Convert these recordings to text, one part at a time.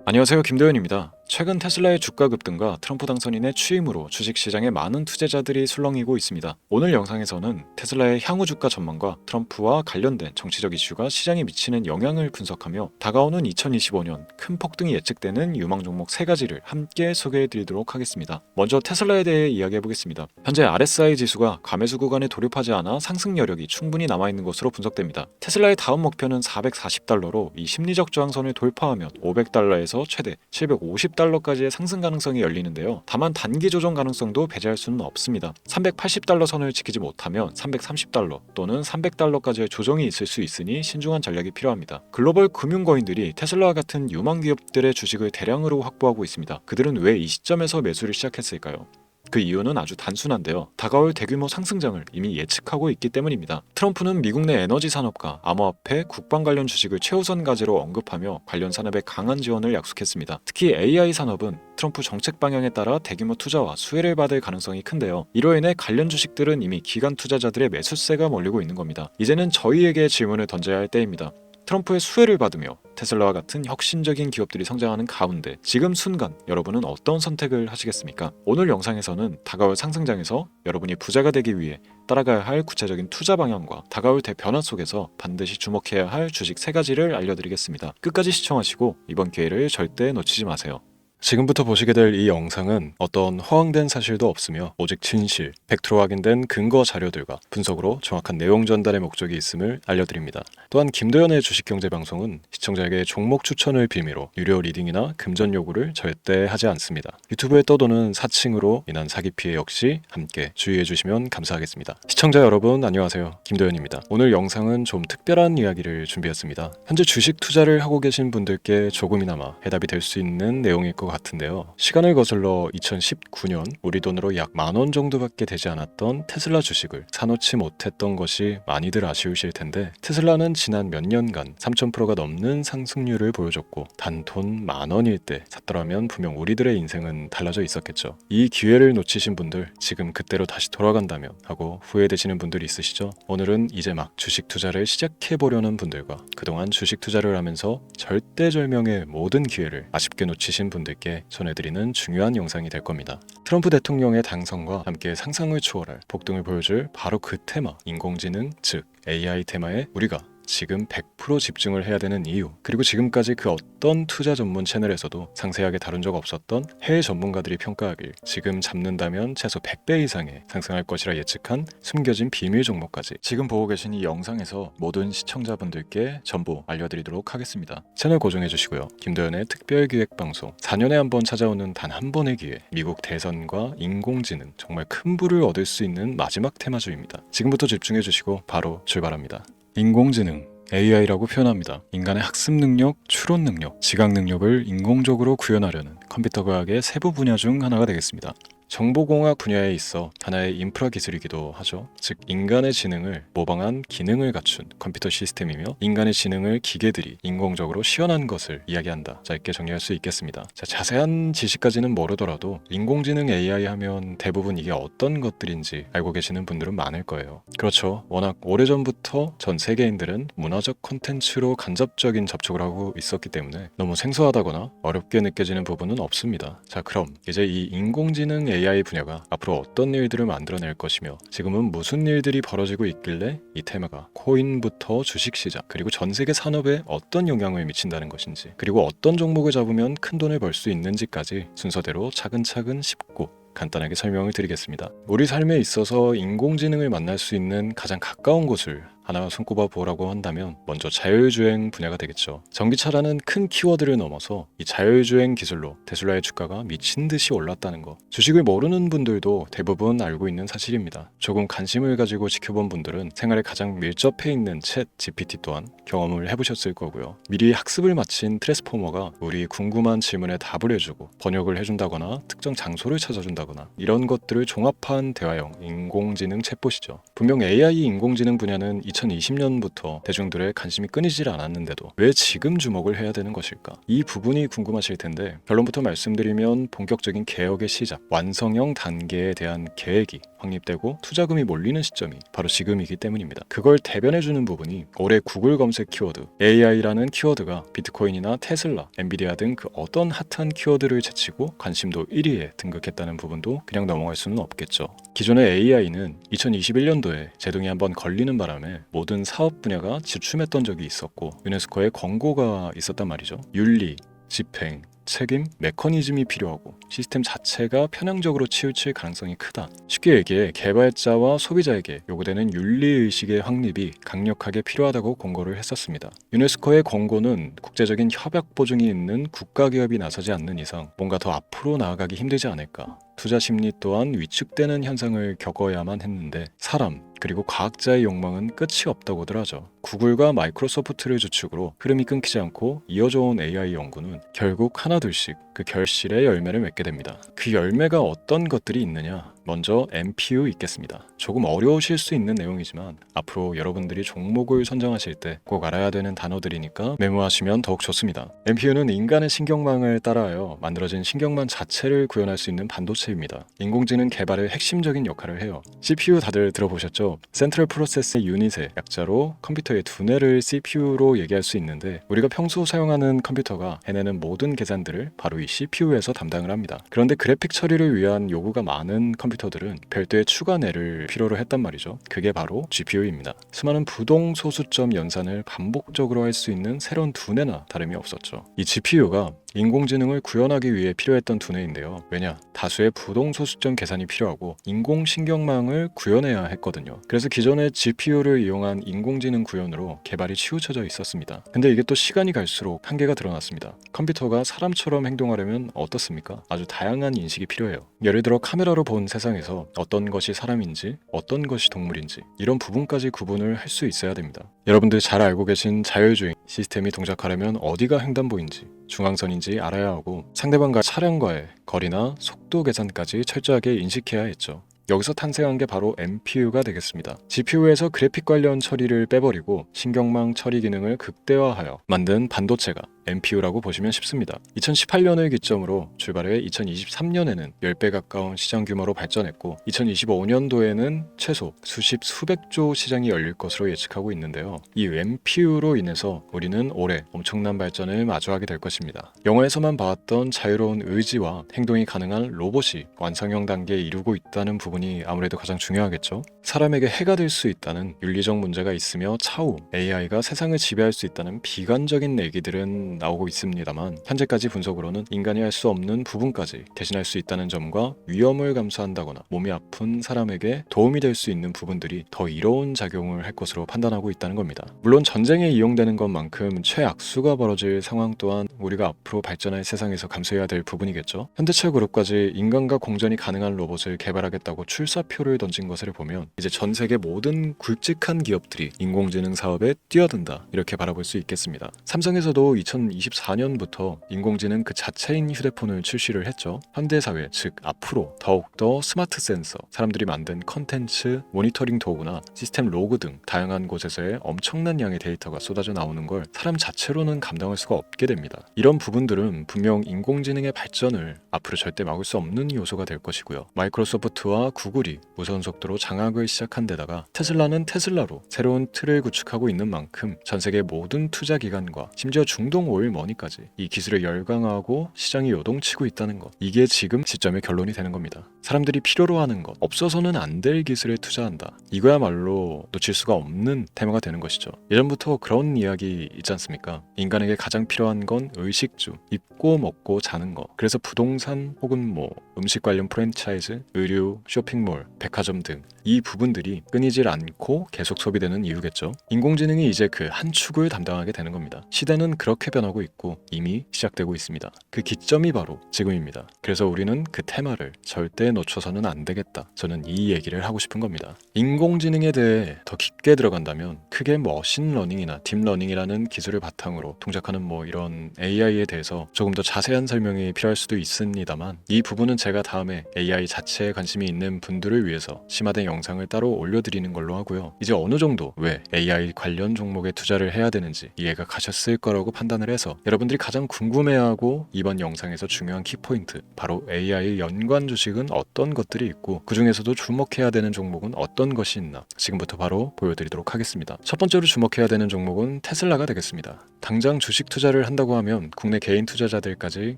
안녕하세요, 김도현입니다. 최근 테슬라의 주가 급등과 트럼프 당선인의 취임으로 주식시장에 많은 투자자들이 술렁이고 있습니다. 오늘 영상에서는 테슬라의 향후 주가 전망과 트럼프와 관련된 정치적 이슈가 시장에 미치는 영향을 분석하며 다가오는 2025년 큰 폭등이 예측되는 유망 종목 3가지를 함께 소개해드리도록 하겠습니다. 먼저 테슬라에 대해 이야기해보겠습니다. 현재 RSI 지수가 과매수 구간에 돌입하지 않아 상승 여력이 충분히 남아있는 것으로 분석됩니다. 테슬라의 다음 목표는 440달러로 이 심리적 저항선을 돌파하면 500달러에서 최대 750달러까지의 상승 가능성이 열리는데요. 다만 단기 조정 가능성도 배제할 수는 없습니다. 380달러 선을 지키지 못하면 330달러 또는 300달러까지의 조정이 있을 수 있으니 신중한 전략이 필요합니다. 글로벌 금융거인들이 테슬라와 같은 유망 기업들의 주식을 대량으로 확보하고 있습니다. 그들은 왜 이 시점에서 매수를 시작했을까요? 그 이유는 아주 단순한데요. 다가올 대규모 상승장을 이미 예측하고 있기 때문입니다. 트럼프는 미국 내 에너지 산업과 암호화폐, 국방 관련 주식을 최우선 과제로 언급하며 관련 산업에 강한 지원을 약속했습니다. 특히 AI 산업은 트럼프 정책 방향에 따라 대규모 투자와 수혜를 받을 가능성이 큰데요. 이로 인해 관련 주식들은 이미 기관 투자자들의 매수세가 몰리고 있는 겁니다. 이제는 저희에게 질문을 던져야 할 때입니다. 트럼프의 수혜를 받으며 테슬라와 같은 혁신적인 기업들이 성장하는 가운데 지금 순간 여러분은 어떤 선택을 하시겠습니까? 오늘 영상에서는 다가올 상승장에서 여러분이 부자가 되기 위해 따라가야 할 구체적인 투자 방향과 다가올 대변화 속에서 반드시 주목해야 할 주식 3가지를 알려드리겠습니다. 끝까지 시청하시고 이번 기회를 절대 놓치지 마세요. 지금부터 보시게 될 이 영상은 어떤 허황된 사실도 없으며 오직 진실, 팩트로 확인된 근거 자료들과 분석으로 정확한 내용 전달의 목적이 있음을 알려드립니다. 또한 김도현의 주식경제방송은 시청자에게 종목 추천을 빌미로 유료 리딩이나 금전 요구를 절대 하지 않습니다. 유튜브에 떠도는 사칭으로 인한 사기 피해 역시 함께 주의해 주시면 감사하겠습니다. 시청자 여러분 안녕하세요, 김도현입니다. 오늘 영상은 좀 특별한 이야기를 준비했습니다. 현재 주식 투자를 하고 계신 분들께 조금이나마 해답이 될 수 있는 내용일 것 같은데요. 시간을 거슬러 2019년 우리 돈으로 약 10,000원 정도밖에 되지 않았던 테슬라 주식을 사놓지 못했던 것이 많이들 아쉬우실 텐데, 테슬라는 지난 몇 년간 3000%가 넘는 상승률을 보여줬고 단 돈 10,000원일 때 샀더라면 분명 우리들의 인생은 달라져 있었겠죠. 이 기회를 놓치신 분들, 지금 그때로 다시 돌아간다면 하고 후회되시는 분들이 있으시죠? 오늘은 이제 막 주식 투자를 시작해보려는 분들과 그동안 주식 투자를 하면서 절대절명의 모든 기회를 아쉽게 놓치신 분들께 전해드리는 중요한 영상이 될 겁니다. 트럼프 대통령의 당선과 함께 상상을 초월할 폭등을 보여줄 바로 그 테마, 인공지능, 즉 AI 테마에 우리가 지금 100% 집중을 해야 되는 이유, 그리고 지금까지 그 어떤 투자 전문 채널에서도 상세하게 다룬 적 없었던 해외 전문가들이 평가하길 지금 잡는다면 최소 100배 이상의 상승할 것이라 예측한 숨겨진 비밀 종목까지 지금 보고 계신 이 영상에서 모든 시청자분들께 전부 알려드리도록 하겠습니다. 채널 고정해 주시고요. 김도현의 특별기획방송, 4년에 한 번 찾아오는 단 한 번의 기회, 미국 대선과 인공지능, 정말 큰 부를 얻을 수 있는 마지막 테마주입니다. 지금부터 집중해 주시고 바로 출발합니다. 인공지능, AI라고 표현합니다. 인간의 학습 능력, 추론 능력, 지각 능력을 인공적으로 구현하려는 컴퓨터 과학의 세부 분야 중 하나가 되겠습니다. 정보공학 분야에 있어 하나의 인프라 기술이기도 하죠. 즉 인간의 지능을 모방한 기능을 갖춘 컴퓨터 시스템이며, 인간의 지능을 기계들이 인공적으로 시연한 것을 이야기한다. 짧게 정리할 수 있겠습니다. 자세한 지식까지는 모르더라도 인공지능 AI 하면 대부분 이게 어떤 것들인지 알고 계시는 분들은 많을 거예요. 그렇죠. 워낙 오래전부터 전 세계인들은 문화적 콘텐츠로 간접적인 접촉을 하고 있었기 때문에 너무 생소하다거나 어렵게 느껴지는 부분은 없습니다. 자, 그럼 이제 이 인공지능 AI 분야가 앞으로 어떤 일들을 만들어낼 것이며 지금은 무슨 일들이 벌어지고 있길래 이 테마가 코인부터 주식시장 그리고 전 세계 산업에 어떤 영향을 미친다는 것인지, 그리고 어떤 종목을 잡으면 큰 돈을 벌 수 있는지까지 순서대로 차근차근 짚고 간단하게 설명을 드리겠습니다. 우리 삶에 있어서 인공지능을 만날 수 있는 가장 가까운 곳을 하나 손꼽아 보라고 한다면 먼저 자율주행 분야가 되겠죠. 전기차라는 큰 키워드를 넘어서 이 자율주행 기술로 테슬라의 주가가 미친 듯이 올랐다는 거, 주식을 모르는 분들도 대부분 알고 있는 사실입니다. 조금 관심을 가지고 지켜본 분들은 생활에 가장 밀접해 있는 챗 GPT 또한 경험을 해보셨을 거고요. 미리 학습을 마친 트랜스포머가 우리 궁금한 질문에 답을 해주고 번역을 해준다거나 특정 장소를 찾아준다거나 이런 것들을 종합한 대화형 인공지능 챗봇이죠. 분명 AI 인공지능 분야는 2020년부터 대중들의 관심이 끊이질 않았는데도 왜 지금 주목을 해야 되는 것일까? 이 부분이 궁금하실 텐데, 결론부터 말씀드리면 본격적인 개혁의 시작, 완성형 단계에 대한 계획이 확립되고 투자금이 몰리는 시점이 바로 지금이기 때문입니다. 그걸 대변해주는 부분이 올해 구글 검색 키워드 AI라는 키워드가 비트코인이나 테슬라, 엔비디아 등 그 어떤 핫한 키워드를 제치고 관심도 1위에 등극했다는 부분도 그냥 넘어갈 수는 없겠죠. 기존의 AI는 2021년도에 제동이 한번 걸리는 바람에 모든 사업 분야가 주춤했던 적이 있었고 유네스코의 권고가 있었단 말이죠. 윤리, 집행, 책임, 메커니즘이 필요하고 시스템 자체가 편향적으로 치우칠 가능성이 크다. 쉽게 얘기해 개발자와 소비자에게 요구되는 윤리의식의 확립이 강력하게 필요하다고 권고를 했었습니다. 유네스코의 권고는 국제적인 협약 보증이 있는 국가기업이 나서지 않는 이상 뭔가 더 앞으로 나아가기 힘들지 않을까. 투자 심리 또한 위축되는 현상을 겪어야만 했는데 사람 그리고 과학자의 욕망은 끝이 없다고들 하죠. 구글과 마이크로소프트를 주축으로 흐름이 끊기지 않고 이어져 온 AI 연구는 결국 하나둘씩 그 결실의 열매를 맺게 됩니다. 그 열매가 어떤 것들이 있느냐? 먼저 MPU 있겠습니다. 조금 어려우실 수 있는 내용이지만 앞으로 여러분들이 종목을 선정하실 때 꼭 알아야 되는 단어들이니까 메모하시면 더욱 좋습니다. MPU는 인간의 신경망을 따라하여 만들어진 신경망 자체를 구현할 수 있는 반도체입니다. 인공지능 개발의 핵심적인 역할을 해요. CPU 다들 들어보셨죠? 센트럴 프로세스 유닛의 약자로 컴퓨터의 두뇌를 CPU로 얘기할 수 있는데 우리가 평소 사용하는 컴퓨터가 해내는 모든 계산들을 바로 이 CPU에서 담당을 합니다. 그런데 그래픽 처리를 위한 요구가 많은 컴퓨터들은 별도의 추가 뇌를 필요로 했단 말이죠. 그게 바로 GPU입니다. 수많은 부동 소수점 연산을 반복적으로 할 수 있는 새로운 두뇌나 다름이 없었죠. 이 GPU가 인공지능을 구현하기 위해 필요했던 두뇌인데요. 왜냐? 다수의 부동 소수점 계산이 필요하고 인공신경망을 구현해야 했거든요. 그래서 기존의 GPU를 이용한 인공지능 구현으로 개발이 치우쳐져 있었습니다. 근데 이게 또 시간이 갈수록 한계가 드러났습니다. 컴퓨터가 사람처럼 행동하려면 어떻습니까? 아주 다양한 인식이 필요해요. 예를 들어 카메라로 본 세상에서 어떤 것이 사람인지 어떤 것이 동물인지 이런 부분까지 구분을 할 수 있어야 됩니다. 여러분들 잘 알고 계신 자율주행 시스템이 동작하려면 어디가 횡단보인지 중앙선인지 알아야 하고 상대방과 차량과의 거리나 속도 계산까지 철저하게 인식해야 했죠. 여기서 탄생한 게 바로 MPU가 되겠습니다. GPU에서 그래픽 관련 처리를 빼버리고 신경망 처리 기능을 극대화하여 만든 반도체가 MPU라고 보시면 쉽습니다. 2018년을 기점으로 출발해 2023년에는 10배 가까운 시장 규모로 발전했고 2025년도에는 최소 수백조 시장이 열릴 것으로 예측하고 있는데요. 이 MPU로 인해서 우리는 올해 엄청난 발전을 마주하게 될 것입니다. 영화에서만 봐왔던 자유로운 의지와 행동이 가능한 로봇이 완성형 단계에 이르고 있다는 부분이 아무래도 가장 중요하겠죠. 사람에게 해가 될 수 있다는 윤리적 문제가 있으며 차후 AI가 세상을 지배할 수 있다는 비관적인 얘기들은 나오고 있습니다만 현재까지 분석으로는 인간이 할 수 없는 부분까지 대신할 수 있다는 점과 위험을 감수한다거나 몸이 아픈 사람에게 도움이 될 수 있는 부분들이 더 이로운 작용을 할 것으로 판단하고 있다는 겁니다. 물론 전쟁에 이용되는 것만큼 최악수가 벌어질 상황 또한 우리가 앞으로 발전할 세상에서 감수해야 될 부분이겠죠. 현대차 그룹까지 인간과 공전이 가능한 로봇을 개발하겠다고 출사표를 던진 것을 보면 이제 전 세계 모든 굵직한 기업들이 인공지능 사업에 뛰어든다 이렇게 바라볼 수 있겠습니다. 삼성에서도 2024년부터 인공지능 그 자체인 휴대폰을 출시를 했죠. 현대사회 즉 앞으로 더욱더 스마트 센서, 사람들이 만든 컨텐츠, 모니터링 도구나 시스템 로그 등 다양한 곳에서의 엄청난 양의 데이터가 쏟아져 나오는 걸 사람 자체로는 감당할 수가 없게 됩니다. 이런 부분들은 분명 인공지능의 발전을 앞으로 절대 막을 수 없는 요소가 될 것이고요. 마이크로소프트와 구글이 무선 속도로 장악을 시작한 데다가 테슬라는 테슬라로 새로운 틀을 구축하고 있는 만큼 전 세계 모든 투자 기관과 심지어 중동 오일 머니까지 이 기술을 열광하고 시장이 요동치고 있다는 것, 이게 지금 시점의 결론이 되는 겁니다. 사람들이 필요로 하는 것, 없어서는 안 될 기술에 투자한다. 이거야말로 놓칠 수가 없는 테마가 되는 것이죠. 예전부터 그런 이야기 있지 않습니까? 인간에게 가장 필요한 건 의식주, 입고 먹고 자는 거. 그래서 부동산 혹은 음식 관련 프랜차이즈, 의류, 쇼핑몰, 백화점 등 이 부분들이 끊이질 않고 계속 소비되는 이유겠죠. 인공지능이 이제 그 한 축을 담당하게 되는 겁니다. 시대는 그렇게 변하고 있고 이미 시작되고 있습니다. 그 기점이 바로 지금입니다. 그래서 우리는 그 테마를 절대 놓쳐서는 안 되겠다. 저는 이 얘기를 하고 싶은 겁니다. 인공지능에 대해 더 깊게 들어간다면 크게 머신러닝이나 딥러닝이라는 기술을 바탕으로 동작하는 이런 AI에 대해서 조금 더 자세한 설명이 필요할 수도 있습니다만 이 부분은 제가 다음에 AI 자체에 관심이 있는 분들을 위해서 심화된 영상을 따로 올려드리는 걸로 하고요. 이제 어느 정도 왜 AI 관련 종목에 투자를 해야 되는지 이해가 가셨을 거라고 판단을 세팅을 해서 여러분들이 가장 궁금해하고 이번 영상에서 중요한 키포인트, 바로 AI 연관 주식은 어떤 것들이 있고 그 중에서도 주목해야 되는 종목은 어떤 것이 있나 지금부터 바로 보여드리도록 하겠습니다. 첫 번째로 주목해야 되는 종목은 테슬라가 되겠습니다. 당장 주식 투자를 한다고 하면 국내 개인 투자자들까지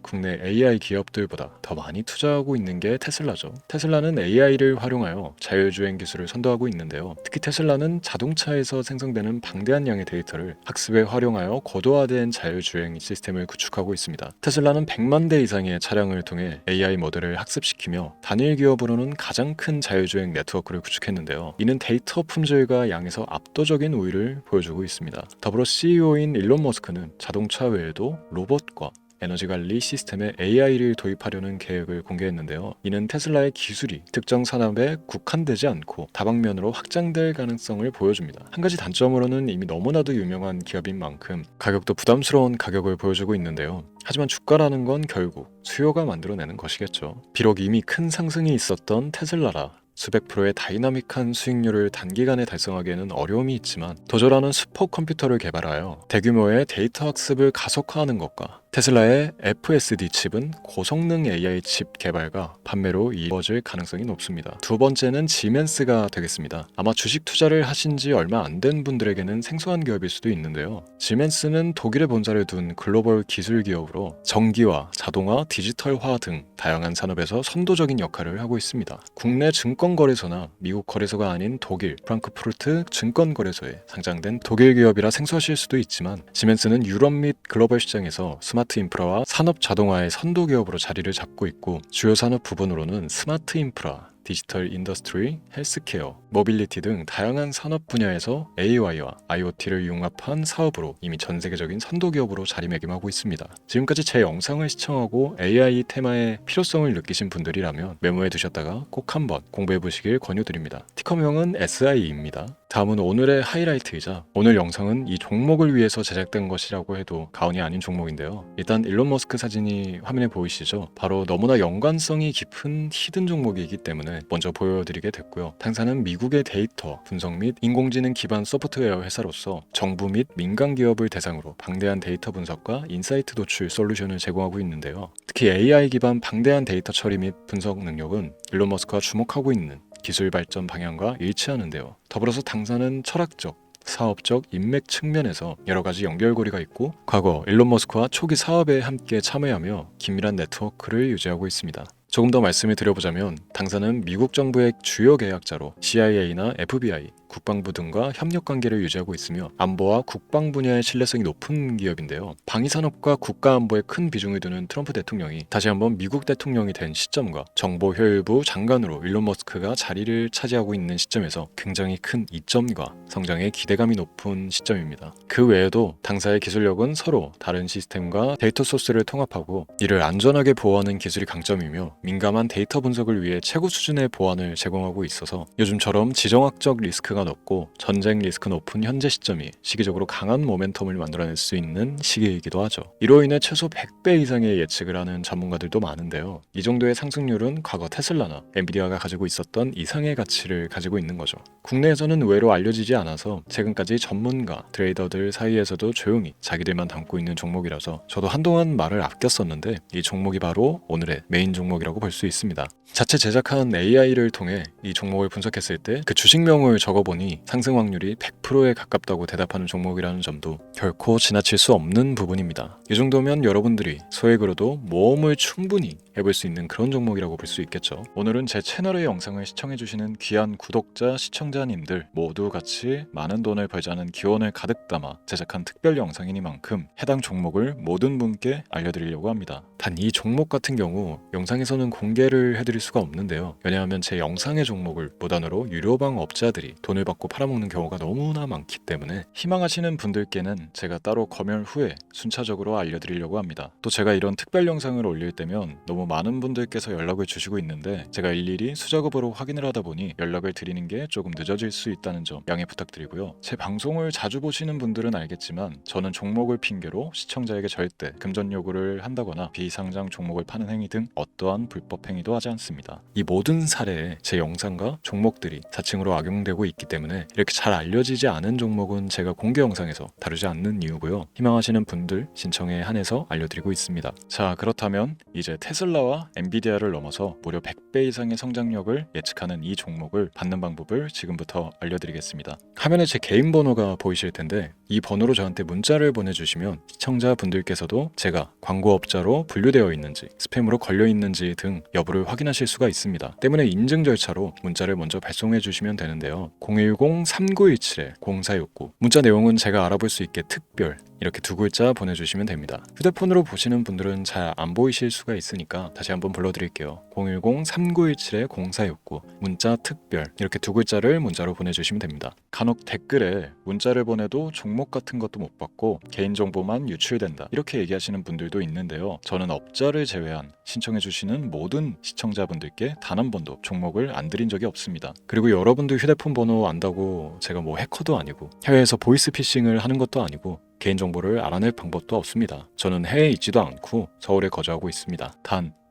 국내 AI 기업들보다 더 많이 투자하고 있는 게 테슬라죠. 테슬라는 AI를 활용하여 자율주행 기술을 선도하고 있는데요. 특히 테슬라는 자동차에서 생성되는 방대한 양의 데이터를 학습에 활용하여 고도화된 자율주행 시스템을 구축하고 있습니다. 테슬라는 100만 대 이상의 차량을 통해 AI 모델을 학습시키며 단일 기업으로는 가장 큰 자율주행 네트워크를 구축했는데요. 이는 데이터 품질과 양에서 압도적인 우위를 보여주고 있습니다. 더불어 CEO인 일론 머스크는 자동차 외에도 로봇과 에너지 관리 시스템에 AI를 도입하려는 계획을 공개했는데요. 이는 테슬라의 기술이 특정 산업에 국한되지 않고 다방면으로 확장될 가능성을 보여줍니다. 한 가지 단점으로는 이미 너무나도 유명한 기업인 만큼 가격도 부담스러운 가격을 보여주고 있는데요. 하지만 주가라는 건 결국 수요가 만들어내는 것이겠죠. 비록 이미 큰 상승이 있었던 테슬라라 수백 프로의 다이나믹한 수익률을 단기간에 달성하기에는 어려움이 있지만 도저라는 슈퍼컴퓨터를 개발하여 대규모의 데이터 학습을 가속화하는 것과 테슬라의 FSD 칩은 고성능 AI 칩 개발과 판매로 이어질 가능성이 높습니다. 두 번째는 지멘스가 되겠습니다. 아마 주식 투자를 하신 지 얼마 안 된 분들에게는 생소한 기업일 수도 있는데요. 지멘스는 독일에 본사를 둔 글로벌 기술 기업으로 전기화, 자동화, 디지털화 등 다양한 산업에서 선도적인 역할을 하고 있습니다. 국내 증권거래소나 미국 거래소가 아닌 독일 프랑크푸르트 증권거래소에 상장된 독일 기업이라 생소하실 수도 있지만 지멘스는 유럽 및 글로벌 시장에서 스마트 인프라와 산업 자동화의 선도 기업으로 자리를 잡고 있고 주요 산업 부분으로는 스마트 인프라, 디지털 인더스트리, 헬스케어, 모빌리티 등 다양한 산업 분야에서 AI와 IoT를 융합한 사업으로 이미 전 세계적인 선도 기업으로 자리매김하고 있습니다. 지금까지 제 영상을 시청하고 AI 테마의 필요성을 느끼신 분들이라면 메모해 두셨다가 꼭 한번 공부해 보시길 권유드립니다. 티커명은 SI입니다. 다음은 오늘의 하이라이트이자 오늘 영상은 이 종목을 위해서 제작된 것이라고 해도 과언이 아닌 종목인데요. 일단 일론 머스크 사진이 화면에 보이시죠? 바로 너무나 연관성이 깊은 히든 종목이기 때문에 먼저 보여드리게 됐고요. 당사는 미국의 데이터 분석 및 인공지능 기반 소프트웨어 회사로서 정부 및 민간 기업을 대상으로 방대한 데이터 분석과 인사이트 도출 솔루션을 제공하고 있는데요. 특히 AI 기반 방대한 데이터 처리 및 분석 능력은 일론 머스크가 주목하고 있는 기술 발전 방향과 일치하는데요. 더불어서 당사는 철학적, 사업적 인맥 측면에서 여러 가지 연결고리가 있고 과거 일론 머스크와 초기 사업에 함께 참여하며 긴밀한 네트워크를 유지하고 있습니다. 조금 더 말씀을 드려보자면 당사는 미국 정부의 주요 계약자로 CIA나 FBI, 국방부 등과 협력 관계를 유지하고 있으며 안보와 국방 분야의 신뢰성이 높은 기업인데요. 방위산업과 국가안보에 큰 비중을 두는 트럼프 대통령이 다시 한번 미국 대통령이 된 시점과 정보효율부 장관으로 일론 머스크가 자리를 차지하고 있는 시점에서 굉장히 큰 이점과 성장에 기대감이 높은 시점입니다. 그 외에도 당사의 기술력은 서로 다른 시스템과 데이터 소스를 통합하고 이를 안전하게 보호하는 기술이 강점이며 민감한 데이터 분석을 위해 최고 수준의 보안을 제공하고 있어서 요즘처럼 지정학적 리스크가 높고 전쟁 리스크 높은 현재 시점이 시기적으로 강한 모멘텀을 만들어낼 수 있는 시기이기도 하죠. 이로 인해 최소 100배 이상의 예측을 하는 전문가들도 많은데요. 이 정도의 상승률은 과거 테슬라나 엔비디아가 가지고 있었던 이상의 가치를 가지고 있는 거죠. 국내에서는 의외로 알려지지 않아서 최근까지 전문가, 트레이더들 사이에서도 조용히 자기들만 담고 있는 종목이라서 저도 한동안 말을 아꼈었는데 이 종목이 바로 오늘의 메인 종목이라고 볼 수 있습니다. 자체 제작한 AI를 통해 이 종목을 분석했을 때 그 주식명을 적어보니 상승 확률이 100%에 가깝다고 대답하는 종목이라는 점도 결코 지나칠 수 없는 부분입니다. 이 정도면 여러분들이 소액으로도 모험을 충분히 해볼 수 있는 그런 종목이라고 볼 수 있겠죠. 오늘은 제 채널의 영상을 시청해주시는 귀한 구독자, 시청자님들 모두 같이 많은 돈을 벌자는 기원을 가득 담아 제작한 특별 영상이니만큼 해당 종목을 모든 분께 알려드리려고 합니다. 단 이 종목 같은 경우 영상에서는 공개를 해드릴 수가 없는데요. 왜냐하면 제 영상의 종목을 무단으로 유료방 업자들이 돈을 받고 팔아먹는 경우가 너무나 많기 때문에 희망하시는 분들께는 제가 따로 검열 후에 순차적으로 알려드리려고 합니다. 또 제가 이런 특별 영상을 올릴 때면 너무 많은 분들께서 연락을 주시고 있는데 제가 일일이 수작업으로 확인을 하다 보니 연락을 드리는 게 조금 늦어질 수 있다는 점 양해 부탁드리고요. 제 방송을 자주 보시는 분들은 알겠지만 저는 종목을 핑계로 시청자에게 절대 금전 요구를 한다거나 비상장 종목을 파는 행위 등 어떠한 불법 행위도 하지 않습니다. 이 모든 사례에 제 영상과 종목들이 사칭으로 악용되고 있기 때문에 이렇게 잘 알려지지 않은 종목은 제가 공개 영상에서 다루지 않는 이유고요. 희망하시는 분들 신청에 한해서 알려드리고 있습니다. 자, 그렇다면 이제 테슬라와 엔비디아를 넘어서 무려 100배 이상의 성장력을 예측하는 이 종목을 받는 방법을 지금부터 알려드리겠습니다. 화면에 제 개인 번호가 보이실 텐데 이 번호로 저한테 문자를 보내주시면 시청자분들께서도 제가 광고업자로 분류되어 있는지 스팸으로 걸려 있는지 등 여부를 확인하실 수가 있습니다. 때문에 인증 절차로 문자를 먼저 발송해 주시면 되는데요. 010-3917-0469 문자 내용은 제가 알아볼 수 있게 특별 이렇게 두 글자 보내주시면 됩니다. 휴대폰으로 보시는 분들은 잘 안 보이실 수가 있으니까 다시 한번 불러드릴게요. 010-3917-0469 문자 특별 이렇게 두 글자를 문자로 보내주시면 됩니다. 간혹 댓글에 문자를 보내도 종목 같은 것도 못 받고 개인정보만 유출된다 이렇게 얘기하시는 분들도 있는데요. 저는 업자를 제외한 신청해주시는 모든 시청자분들께 단 한 번도 종목을 안 드린 적이 없습니다. 그리고 여러분들 휴대폰 번호 안다고 제가 뭐 해커도 아니고 해외에서 보이스피싱을 하는 것도 아니고 개인정보를 알아낼 방법도 없습니다. 저는 해외에 있지도 않고 서울에 거주하고 있습니다.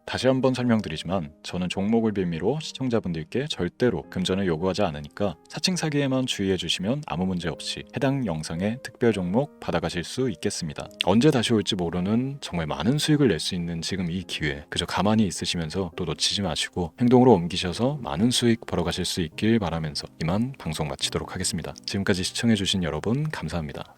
다시 한번 설명드리지만 저는 종목을 빌미로 시청자분들께 절대로 금전을 요구하지 않으니까 사칭 사기에만 주의해 주시면 아무 문제 없이 해당 영상의 특별 종목 받아가실 수 있겠습니다. 언제 다시 올지 모르는 정말 많은 수익을 낼 수 있는 지금 이 기회 그저 가만히 있으시면서 또 놓치지 마시고 행동으로 옮기셔서 많은 수익 벌어가실 수 있길 바라면서 이만 방송 마치도록 하겠습니다. 지금까지 시청해 주신 여러분 감사합니다.